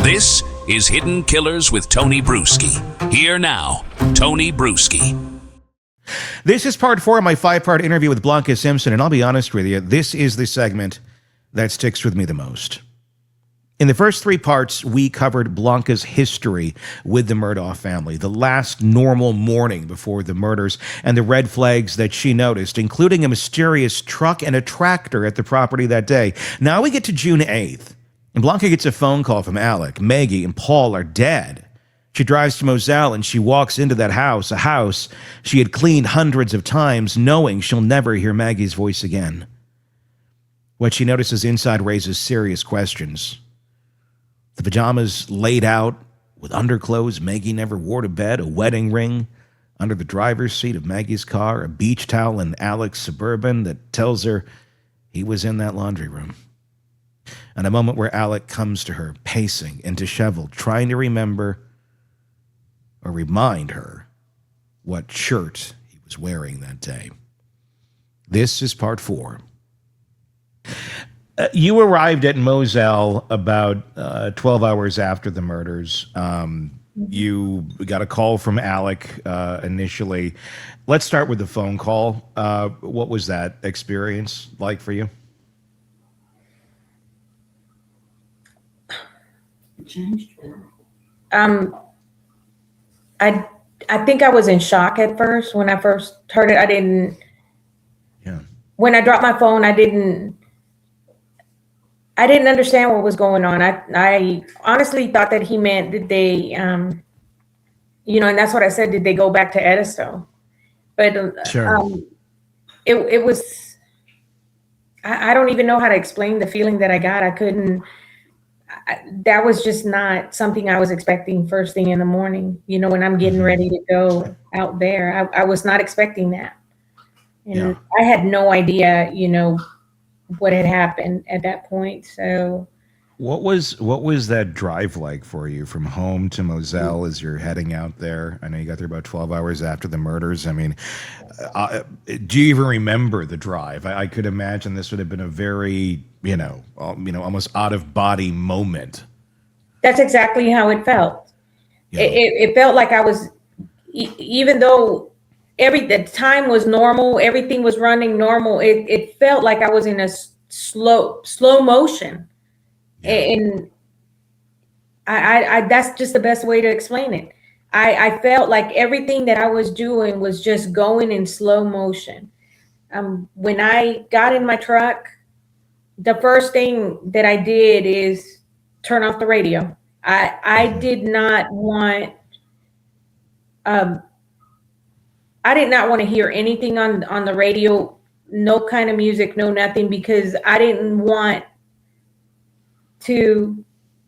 This is Hidden Killers with Tony Bruschi. Here now, Tony Bruschi. This is part 4 of my 5-part interview with Blanca Simpson, and I'll be honest with you, this is the segment that sticks with me the most. In the first 3 parts, we covered Blanca's history with the Murdaugh family, the last normal morning before the murders, and the red flags that she noticed, including a mysterious truck and a tractor at the property that day. Now we get to June 8th, and Blanca gets a phone call from Alec. Maggie and Paul are dead. She drives to Moselle and she walks into that house, a house she had cleaned hundreds of times, knowing she'll never hear Maggie's voice again. What she notices inside raises serious questions. The pajamas laid out with underclothes Maggie never wore to bed, a wedding ring under the driver's seat of Maggie's car, a beach towel in Alec's Suburban that tells her he was in that laundry room. And a moment where Alec comes to her, pacing and disheveled, trying to remember or remind her what shirt he was wearing that day. This is part 4. You arrived at Moselle about 12 hours after the murders. You got a call from Alec initially. Let's start with the phone call. What was that experience like for you? I think I was in shock at first when I first heard it. I didn't. Yeah. When I dropped my phone, I didn't understand what was going on. I honestly thought that he meant did they, and that's what I said. Did they go back to Edisto? But Sure. It was. I don't even know how to explain the feeling that I got. I couldn't. That was just not something I was expecting first thing in the morning. When I'm getting ready to go out there, I was not expecting that. And I had no idea, what had happened at that point. So What was that drive like for you from home to Moselle as you're heading out there? I know you got there about 12 hours after the murders. I mean, do you even remember the drive? I could imagine this would have been a very, almost out of body moment. that's exactly how it felt. Yeah. It felt like I was, even though the time was normal, everything was running normal. It felt like I was in a slow motion. Yeah. And I that's just the best way to explain it. I felt like everything that I was doing was just going in slow motion. When I got in my truck, the first thing that I did is turn off the radio. I did not want I did not want to hear anything on the radio, no kind of music, no nothing, because I didn't want to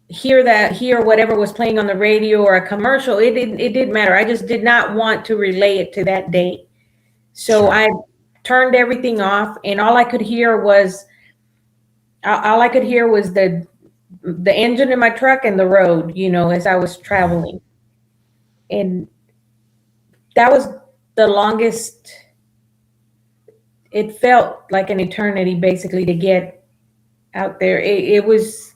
hear whatever was playing on the radio or a commercial. It didn't matter. I just did not want to relay it to that date. So Sure. I turned everything off, and all I could hear was the engine in my truck and the road, as I was traveling. And that was the longest. It felt like an eternity basically to get out there. It was,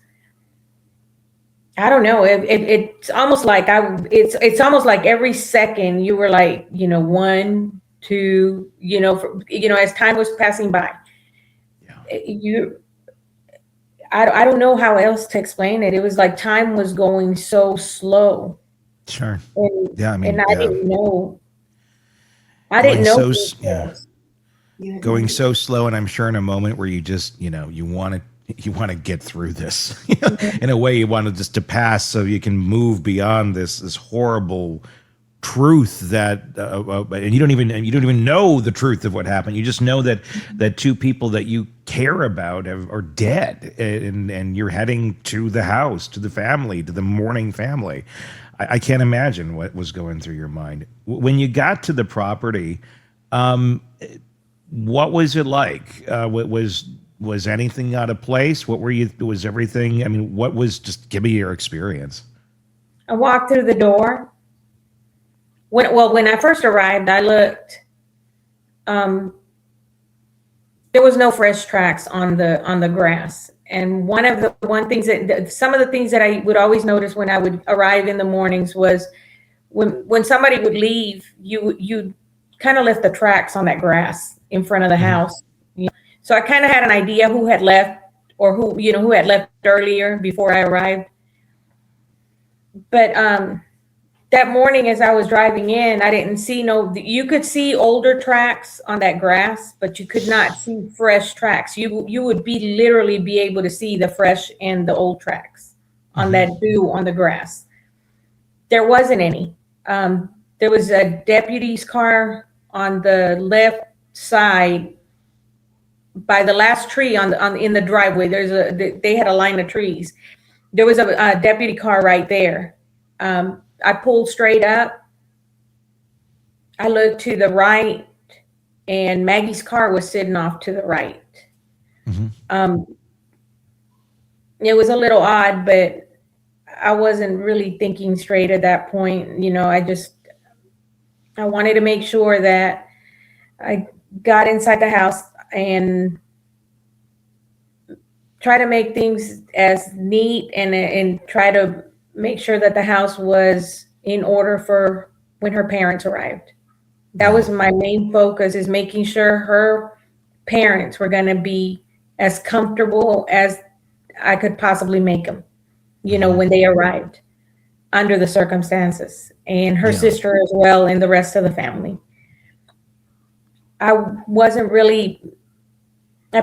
I don't know. It's almost like it's almost like every second you were like, 1, 2, as time was passing by. Yeah. I don't know how else to explain it. It was like time was going so slow. Sure. And, Yeah. I mean, I didn't know. I Going didn't know. going so slow, and I'm sure in a moment where you just, you want to get through this. In a way, you want to just to pass so you can move beyond this horrible truth that, and you don't even know the truth of what happened. You just know that 2 people that you care about are dead, and you're heading to the house, to the family, to the mourning family. I can't imagine what was going through your mind when you got to the property. What was it like? Was anything out of place? Was everything? I mean, give me your experience. I walked through the door. When I first arrived, I looked. There was no fresh tracks on the grass. And some of the things that I would always notice when I would arrive in the mornings was when somebody would leave, you kind of left the tracks on that grass in front of the house. So I kind of had an idea who had left, or who had left earlier before I arrived. But that morning as I was driving in, I didn't see you could see older tracks on that grass, but you could not see fresh tracks. You would literally be able to see the fresh and the old tracks on that dew on the grass. There wasn't any. There was a deputy's car on the left side by the last tree in the driveway. They had a line of trees. There was a deputy car right there. I pulled straight up. I looked to the right, and Maggie's car was sitting off to the right. It was a little odd, but I wasn't really thinking straight at that point. I wanted to make sure that I got inside the house and try to make things as neat and try to make sure that the house was in order for when her parents arrived. That was my main focus, is making sure her parents were going to be as comfortable as I could possibly make them, when they arrived under the circumstances, and her sister as well, and the rest of the family. I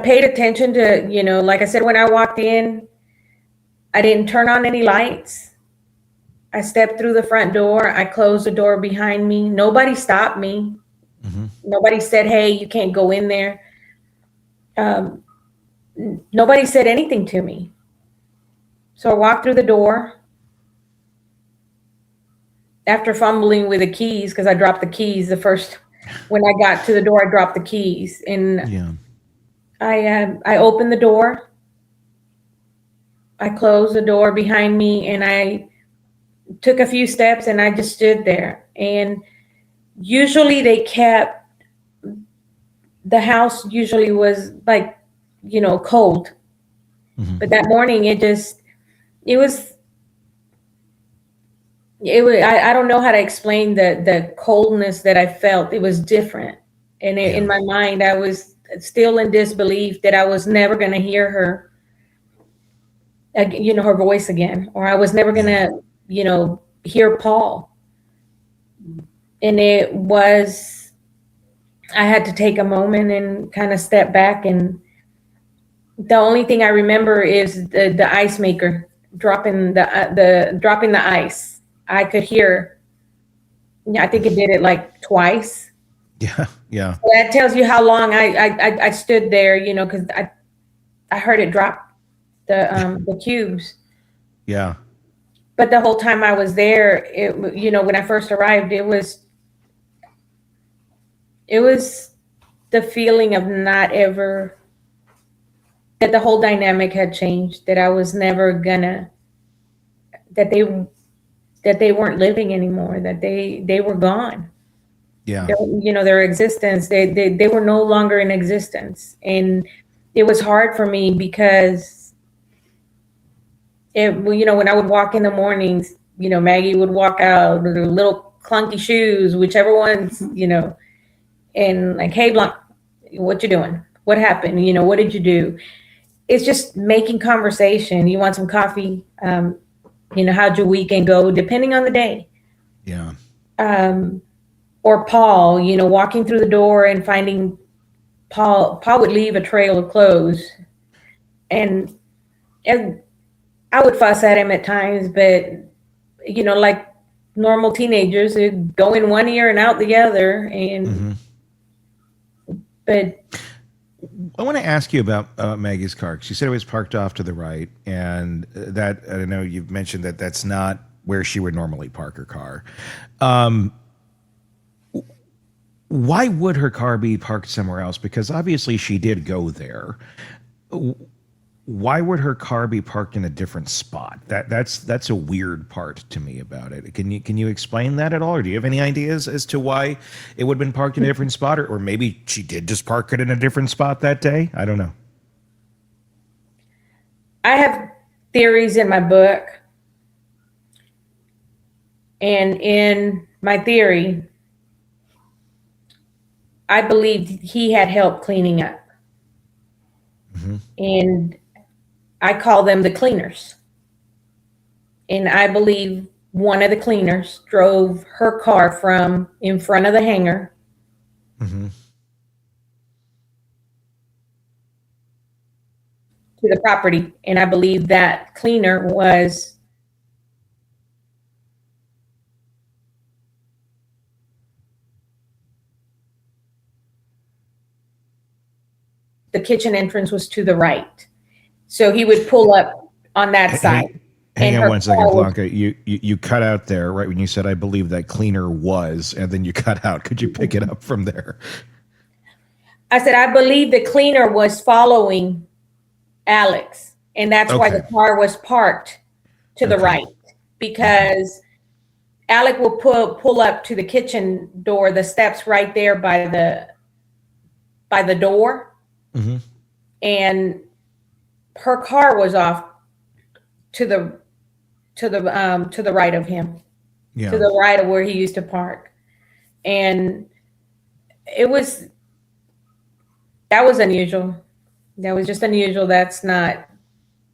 paid attention to, like I said, when I walked in, I didn't turn on any lights. I stepped through the front door. I closed the door behind me. Nobody stopped me. Nobody said, hey, you can't go in there. Nobody said anything to me. So I walked through the door. After fumbling with the keys, because I dropped the keys when I got to the door, I dropped the keys. And I opened the door. I closed the door behind me, and I took a few steps, and I just stood there. And usually the house usually was like, cold. But that morning I don't know how to explain the coldness that I felt. It was different. And in my mind, I was still in disbelief that I was never going to hear her, her voice again, or I was never going to, hear Paul. And I had to take a moment and kind of step back. And the only thing I remember is the ice maker dropping the ice. I could hear, I think it did it like twice. Yeah. So that tells you how long I stood there, because I heard it drop the cubes. Yeah. But the whole time I was there, when I first arrived, it was the feeling of not ever, that the whole dynamic had changed, that I was never gonna, that they weren't living anymore, that they were gone. Yeah. Their existence, they were no longer in existence. And it was hard for me because when I would walk in the mornings, Maggie would walk out with her little clunky shoes, whichever ones, and like, hey, Blanca, what you doing? What happened? What did you do? It's just making conversation. You want some coffee? How'd your weekend go? Depending on the day. Yeah. Or Paul, walking through the door and finding Paul would leave a trail of clothes, and I would fuss at him at times, but like normal teenagers, it'd go in one ear and out the other. And but I want to ask you about Maggie's car. She said it was parked off to the right, and that, I know you've mentioned that that's not where she would normally park her car. Why would her car be parked somewhere else? Because obviously she did go there. Why would her car be parked in a different spot? That's a weird part to me about it. Can you explain that at all, or do you have any ideas as to why it would have been parked in a different spot, or maybe she did just park it in a different spot that day? I don't know. I have theories in my book, and in my theory, I believe he had help cleaning up. And I call them the cleaners. And I believe one of the cleaners drove her car from in front of the hangar to the property. And I believe that cleaner was the kitchen entrance was to the right. So he would pull up on that side. Hang And on her one second, car was- Blanca. You cut out there right when you said, "I believe that cleaner was," and then you cut out. Could you pick it up from there? I said, I believe the cleaner was following Alex. And that's why the Okay. car was parked to the Okay. right. Because Alec will pull up to the kitchen door, the steps right there by the door. And her car was off to the right of him, Yeah. to the right of where he used to park. And that was unusual. That was just unusual. That's not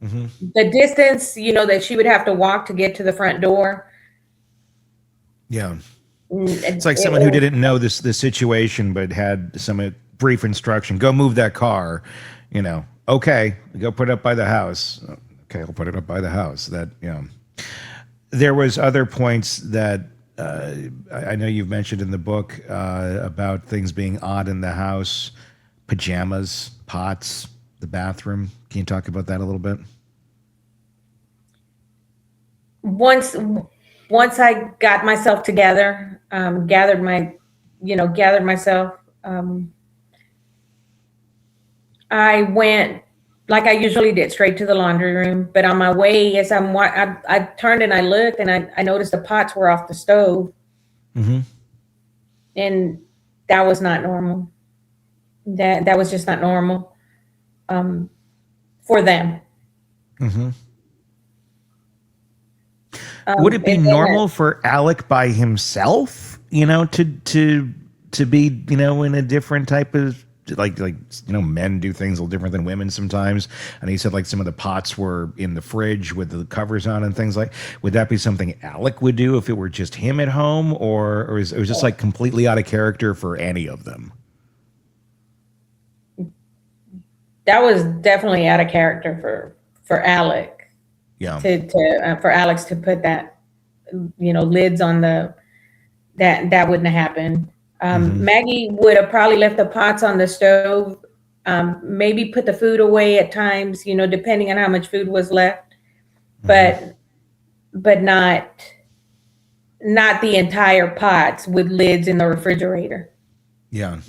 the distance, that she would have to walk to get to the front door. Yeah. It's like someone who didn't know the situation, but had some brief instruction. Go move that car. Okay, go put it up by the house. Okay, I'll put it up by the house. That, there was other points that I know you've mentioned in the book about things being odd in the house, pajamas, pots, the bathroom. Can you talk about that a little bit? Once I got myself together, gathered myself, I went like I usually did, straight to the laundry room. But on my way, as I turned and I looked, and I noticed the pots were off the stove, and that was not normal. That was just not normal for them. Would it be normal for Alec by himself, to be, in a different type of like men do things a little different than women sometimes. And he said like some of the pots were in the fridge with the covers on and things like. Would that be something Alec would do if it were just him at home, or is it was just like completely out of character for any of them? That was definitely out of character for Alec. Yeah. For Alex to put that, lids on that wouldn't have happened. Maggie would have probably left the pots on the stove, maybe put the food away at times, depending on how much food was left, but not the entire pots with lids in the refrigerator. Yeah.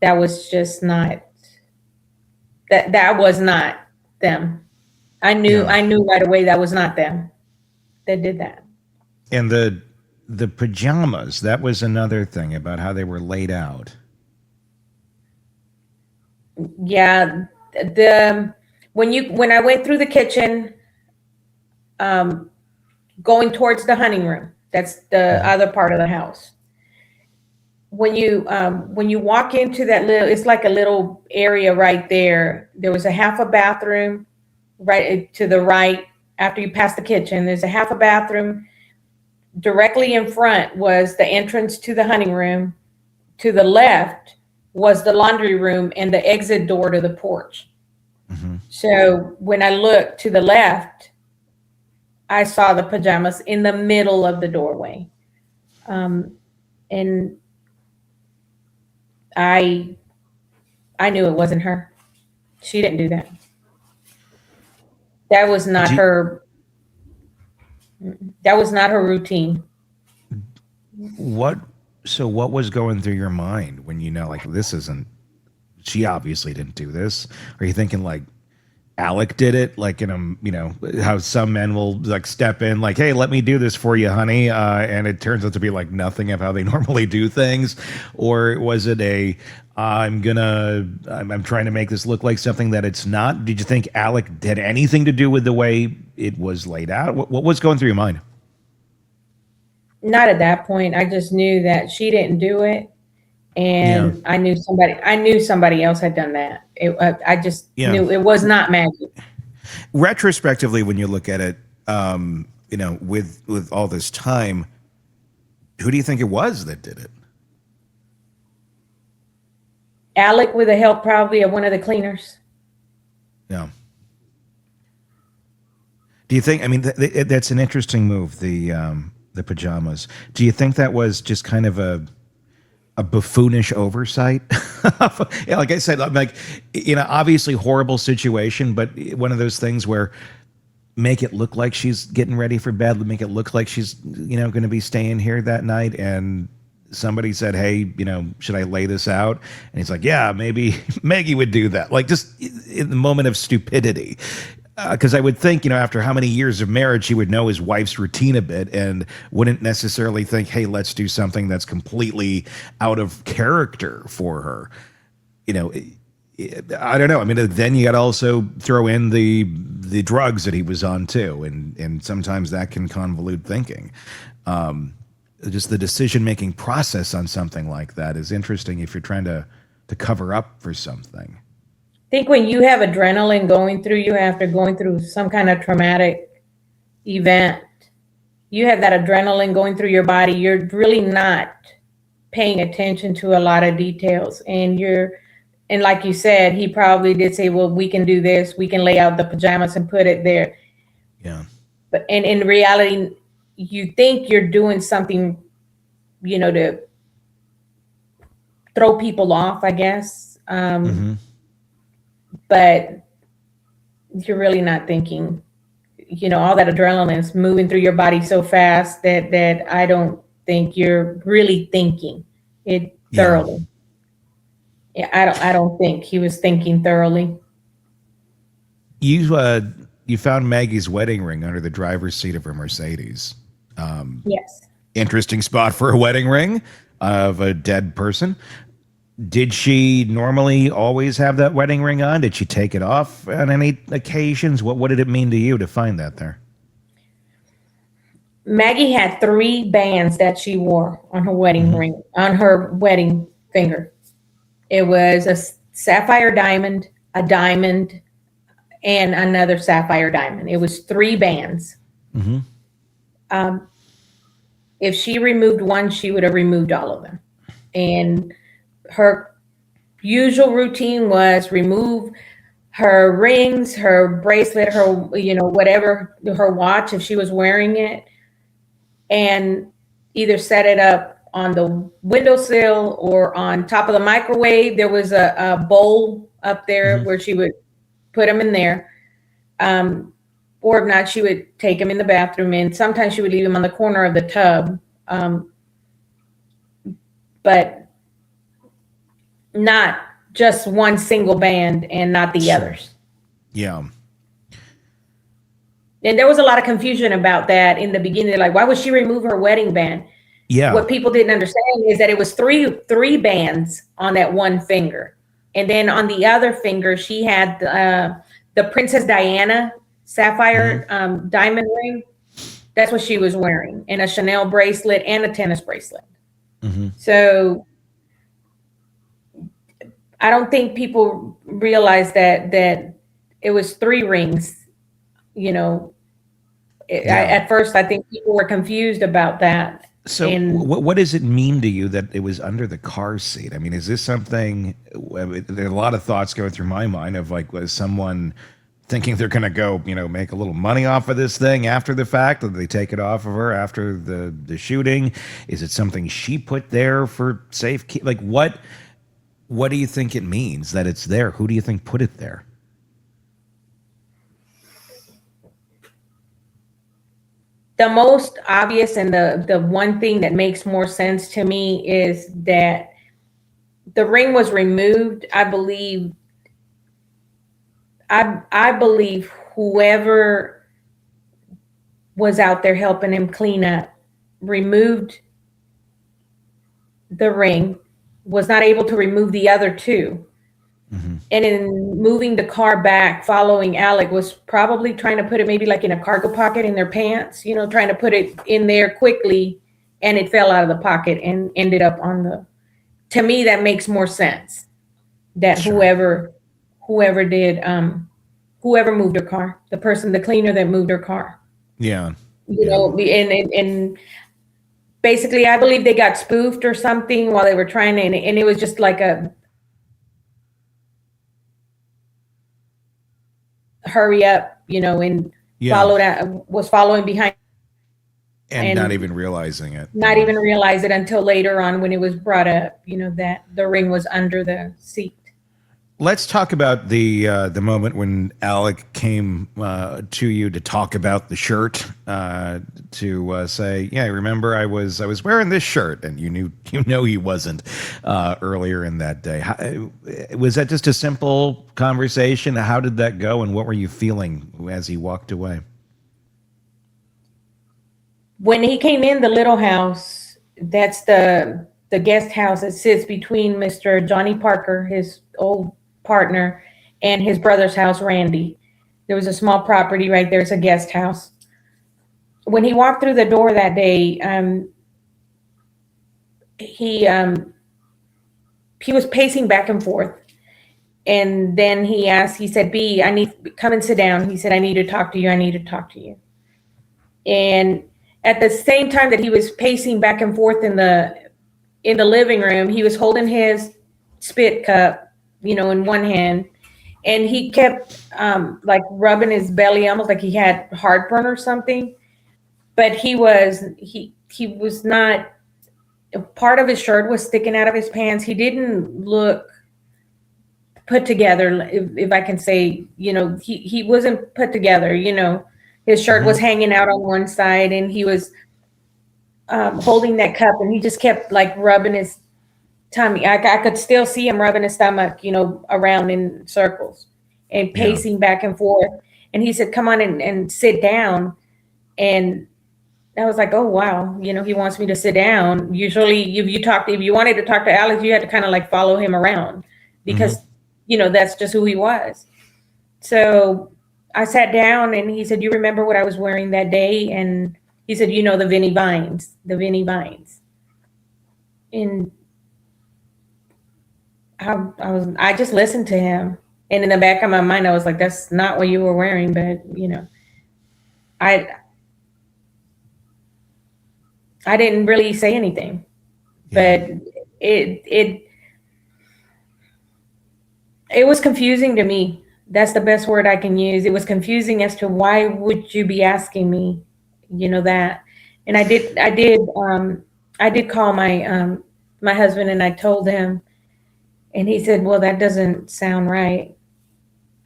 That was just not, that was not them. I knew right away that was not them that did that. And the pajamas, that was another thing about how they were laid out. Yeah, when I went through the kitchen, going towards the hunting room, that's the other part of the house. When you walk into that it's like a little area right there. There was a half a bathroom right to the right after you pass the kitchen. There's a half a bathroom. Directly in front was the entrance to the hunting room. To the left was the laundry room and the exit door to the porch. So when I looked to the left, I saw the pajamas in the middle of the doorway. And I knew it wasn't her. She didn't do that. That was not her. That was not her routine. What was going through your mind when like this isn't, she obviously didn't do this? Are you thinking like, Alec did it, like in how some men will like step in, like, "Hey, let me do this for you, honey," and it turns out to be like nothing of how they normally do things, or was it I'm trying to make this look like something that it's not? Did you think Alec had anything to do with the way it was laid out? What was going through your mind? Not at that point. I just knew that she didn't do it, Yeah, and I knew somebody else had done that. I just yeah. knew it was not Maggie. Retrospectively, when you look at it, with all this time, who do you think it was that did it? Alec, with the help probably of one of the cleaners. Yeah. Do you think? I mean, that's an interesting move. The pajamas. Do you think that was just kind of a buffoonish oversight? Yeah, like I said, I'm like, obviously horrible situation, but one of those things where make it look like she's getting ready for bed, make it look like she's going to be staying here that night, and somebody said, "Hey, should I lay this out?" And he's like, "Yeah, maybe Maggie would do that." Like just in the moment of stupidity. Because I would think, after how many years of marriage, he would know his wife's routine a bit and wouldn't necessarily think, "Hey, let's do something that's completely out of character for her." I don't know. I mean, then you got to also throw in the drugs that he was on too, and sometimes that can convolute thinking. Just the decision-making process on something like that is interesting if you're trying to cover up for something. I think when you have adrenaline going through you after going through some kind of traumatic event, you have that adrenaline going through your body. You're really not paying attention to a lot of details. And like you said, he probably did say, "Well, we can do this. We can lay out the pajamas and put it there." Yeah. But and in reality, you think you're doing something, to throw people off, I guess. But you're really not thinking, all that adrenaline is moving through your body so fast that I don't think you're really thinking it thoroughly. Yeah, I don't think he was thinking thoroughly. You found Maggie's wedding ring under the driver's seat of her Mercedes. Yes. Interesting spot for a wedding ring of a dead person. Did she normally always have that wedding ring on? Did she take it off on any occasions? What did it mean to you to find that there? Maggie had 3 bands that she wore on her wedding ring, on her wedding finger. It was a sapphire diamond, a diamond, and another sapphire diamond. It was 3 bands. If she removed one, she would have removed all of them. And her usual routine was remove her rings, her bracelet, her, whatever, her watch, if she was wearing it, and either set it up on the windowsill or on top of the microwave. There was a bowl up there where she would put them in there. Or if not, she would take them in the bathroom, and sometimes she would leave them on the corner of the tub. But not just one single band and not the others. Yeah. And there was a lot of confusion about that in the beginning. They're like, why would she remove her wedding band? Yeah. What people didn't understand is that it was three bands on that one finger. And then on the other finger, she had the Princess Diana sapphire diamond ring. That's what she was wearing, and a Chanel bracelet and a tennis bracelet. So I don't think people realize that it was 3 rings. At first, I think people were confused about that. So what does it mean to you that it was under the car seat? I mean, is this something, there are a lot of thoughts going through my mind of like, was someone thinking they're going to go, make a little money off of this thing after the fact? Did they take it off of her after the shooting? Is it something she put there for safekeep? Like what do you think it means that it's there? Who do you think put it there? The most obvious and the one thing that makes more sense to me is that the ring was removed, I believe, I believe whoever was out there helping him clean up removed the ring, was not able to remove the other two. And in moving the car back, following Alec, was probably trying to put it maybe like in a cargo pocket in their pants, trying to put it in there quickly, and it fell out of the pocket and ended up on the, to me, that makes more sense. That Sure. whoever did, whoever moved her car, the cleaner that moved her car, Yeah. you Yeah. know, and basically I believe they got spoofed or something while they were trying to, and it was just like a hurry up, and Yeah. was following behind And not and even realizing it. not Yeah. even realize it until later on when it was brought up, that the ring was under the seat. Let's talk about the moment when Alec came to you to talk about the shirt, to say, "Yeah, remember I was wearing this shirt," and you know he wasn't earlier in that day. Was that just a simple conversation? How did that go, and what were you feeling as he walked away? When he came in the little house, that's the guest house that sits between Mr. Johnny Parker, his old partner, and his brother's house, Randy. There was a small property right there. It's a guest house. When he walked through the door that day, he he was pacing back and forth, and then he said, "B, I need come and sit down." He said, "I need to talk to you. I need to talk to you." And at the same time that he was pacing back and forth in the living room, he was holding his spit cup, in one hand, and he kept like rubbing his belly, almost like he had heartburn or something. But he was not. Part of his shirt was sticking out of his pants. He didn't look put together, if I can say. He wasn't put together. His shirt was hanging out on one side, and he was holding that cup, and he just kept like rubbing his tummy. I could still see him rubbing his stomach, around in circles and Yeah. pacing back and forth. And he said, "Come on and sit down." And I was like, "Oh wow, he wants me to sit down." Usually, if you wanted to talk to Alex, you had to kind of like follow him around because that's just who he was. So I sat down, and he said, "You remember what I was wearing that day?" And he said, the Vinny Vines. And I just listened to him. And in the back of my mind, I was like, "That's not what you were wearing." But I I didn't really say anything. Yeah. But it it it was confusing to me. That's the best word I can use. It was confusing as to why would you be asking me, that. And I did call my husband, and I told him, and he said, "Well, that doesn't sound right."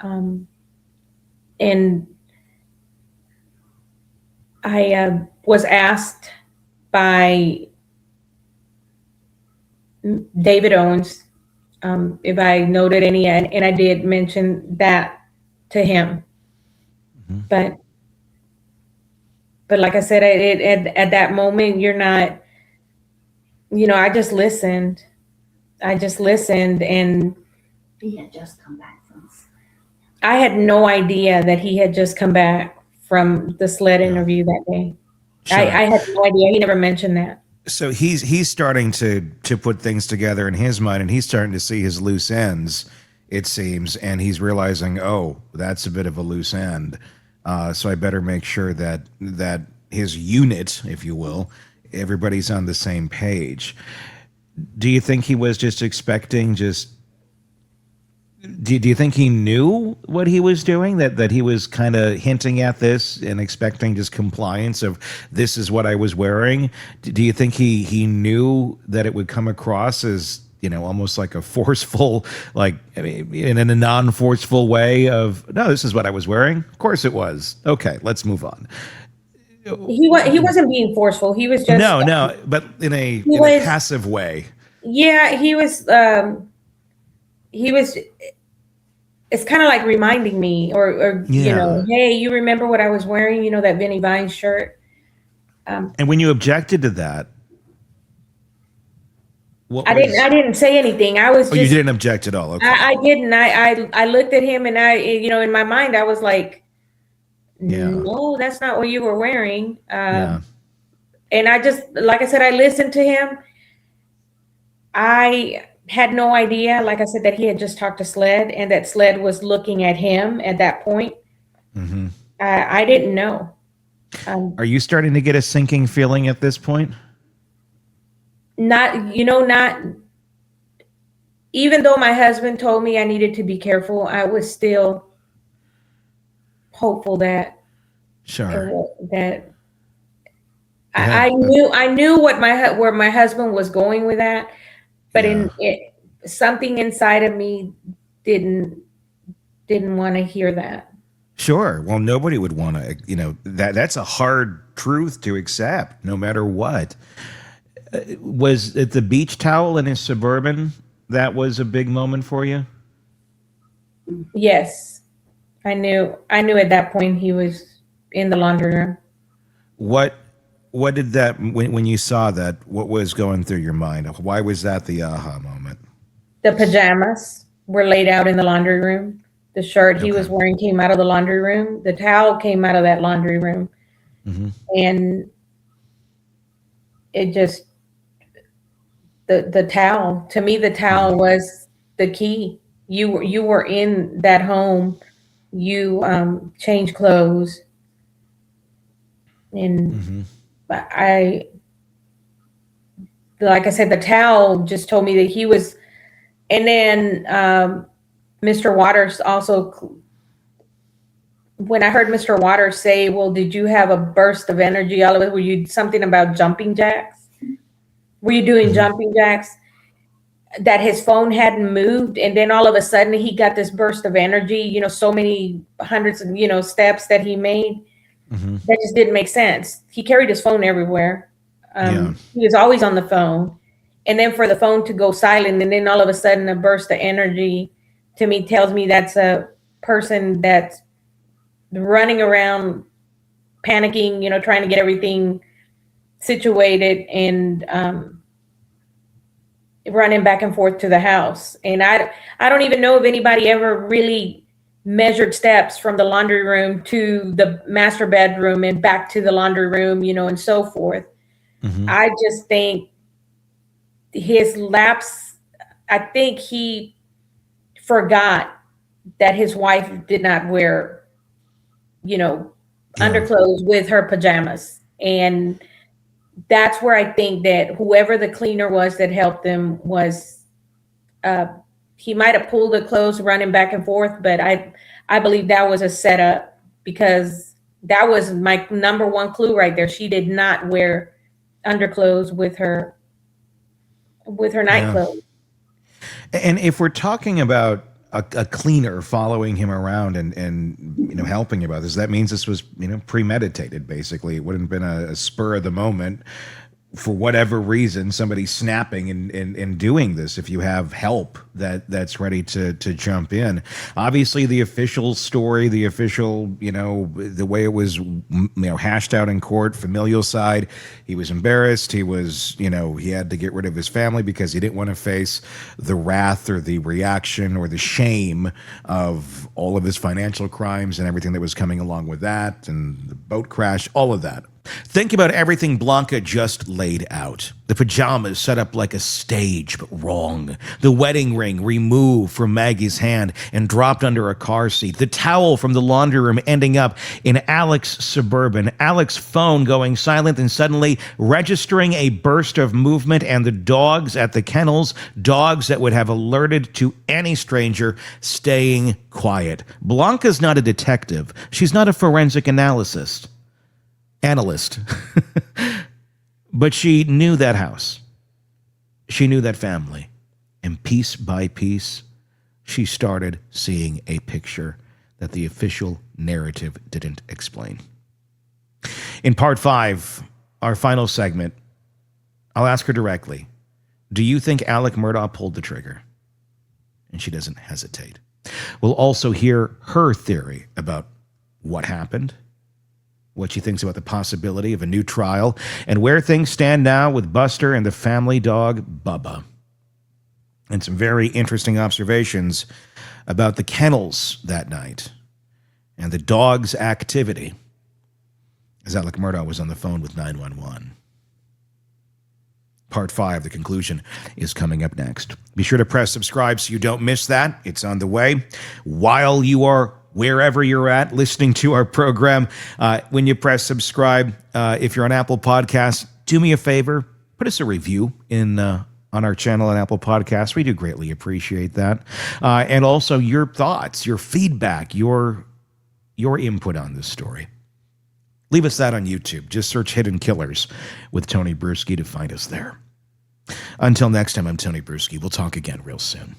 Um, and I was asked by David Owens if I noted any, and I did mention that to him. But like I said, at that moment, you're not. I just listened. And He had just come back from. I had no idea that he had just come back from the sled Yeah. interview that day. Sure. I had no idea. He never mentioned that. So he's starting to put things together in his mind, and he's starting to see his loose ends, it seems, and he's realizing, oh, that's a bit of a loose end. So I better make sure that his unit, if you will, everybody's on the same page. Do you think he was just expecting just? Do you think he knew what he was doing? That he was kind of hinting at this and expecting just compliance of this is what I was wearing? Do you think he knew that it would come across as almost like a forceful, like I mean, in a non-forceful way of no, this is what I was wearing. Of course it was. Okay, let's move on. He wasn't being forceful. He was just No, but in a he in a was passive way. yeah, he was it's kind of like reminding me, or Yeah. hey, you remember what I was wearing? That Vinnie Vines shirt. And when you objected to that, what I didn't. was? I didn't say anything. I was Oh, you just. didn't object at all. Okay. I didn't. I looked at him, and in my mind, I was like, Yeah. no, that's not what you were wearing. Yeah. And I just, like I said, I listened to him. I had no idea, like I said, that he had just talked to Sled, and that Sled was looking at him at that point. Mm-hmm. I didn't know. Are you starting to get a sinking feeling at this point? Not even though my husband told me I needed to be careful, I was still hopeful that Sure. that Yeah. I knew where my husband was going with that, but Yeah. something inside of me didn't want to hear that. Sure. Well, nobody would want to, that's a hard truth to accept, no matter what. Was it the beach towel in his Suburban that was a big moment for you? Yes, I knew at that point he was in the laundry room. What did that, when you saw that, what was going through your mind? Why was that the aha moment? The pajamas were laid out in the laundry room. The shirt he was wearing came out of the laundry room. The towel came out of that laundry room. Mm-hmm. And it just, the towel, to me, the towel was the key. You were in that home. You changed clothes. And I, like I said, the towel just told me that he was, and then Mr. Waters also, when I heard Mr. Waters say, well, did you have a burst of energy? All of it, were you something about jumping jacks? Were you doing jumping jacks? That his phone hadn't moved, and then all of a sudden he got this burst of energy, so many hundreds of, steps that he made. That just didn't make sense. He carried his phone everywhere. He was always on the phone. And then for the phone to go silent, and then all of a sudden a burst of energy, to me tells me that's a person that's running around panicking, trying to get everything situated, and running back and forth to the house. And I don't even know if anybody ever really measured steps from the laundry room to the master bedroom and back to the laundry room, and so forth. I just think his lapse, I think he forgot that his wife did not wear, underclothes with her pajamas. And that's where I think that whoever the cleaner was that helped them was, he might have pulled the clothes running back and forth, but I believe that was a setup, because that was my number one clue right there. She did not wear underclothes with her nightclothes. And if we're talking about a cleaner following him around and helping about this, that means this was premeditated. Basically, it wouldn't have been a spur of the moment, for whatever reason, somebody snapping and doing this. If you have help that's ready to jump in, obviously the official story, the official, the way it was, hashed out in court, familial side, he was embarrassed. He was, he had to get rid of his family because he didn't want to face the wrath or the reaction or the shame of all of his financial crimes and everything that was coming along with that, and the boat crash, all of that. Think about everything Blanca just laid out. The pajamas set up like a stage, but wrong. The wedding ring removed from Maggie's hand and dropped under a car seat. The towel from the laundry room ending up in Alec's Suburban. Alec's phone going silent and suddenly registering a burst of movement, and the dogs at the kennels, dogs that would have alerted to any stranger, staying quiet. Blanca's not a detective. She's not a forensic analyst. But she knew that house. She knew that family. And piece by piece, she started seeing a picture that the official narrative didn't explain. In part 5, our final segment, I'll ask her directly, do you think Alec Murdaugh pulled the trigger? And she doesn't hesitate. We'll also hear her theory about what happened, what she thinks about the possibility of a new trial, and where things stand now with Buster and the family dog, Bubba. And some very interesting observations about the kennels that night and the dog's activity as Alec Murdaugh was on the phone with 911. Part 5, the conclusion, is coming up next. Be sure to press subscribe so you don't miss that. It's on the way. While you are wherever you're at listening to our program, when you press subscribe, if you're on Apple Podcasts, do me a favor, put us a review on our channel on Apple Podcasts. We do greatly appreciate that. And also your thoughts, your feedback, your input on this story. Leave us that on YouTube. Just search Hidden Killers with Tony Bruschi to find us there. Until next time, I'm Tony Bruschi. We'll talk again real soon.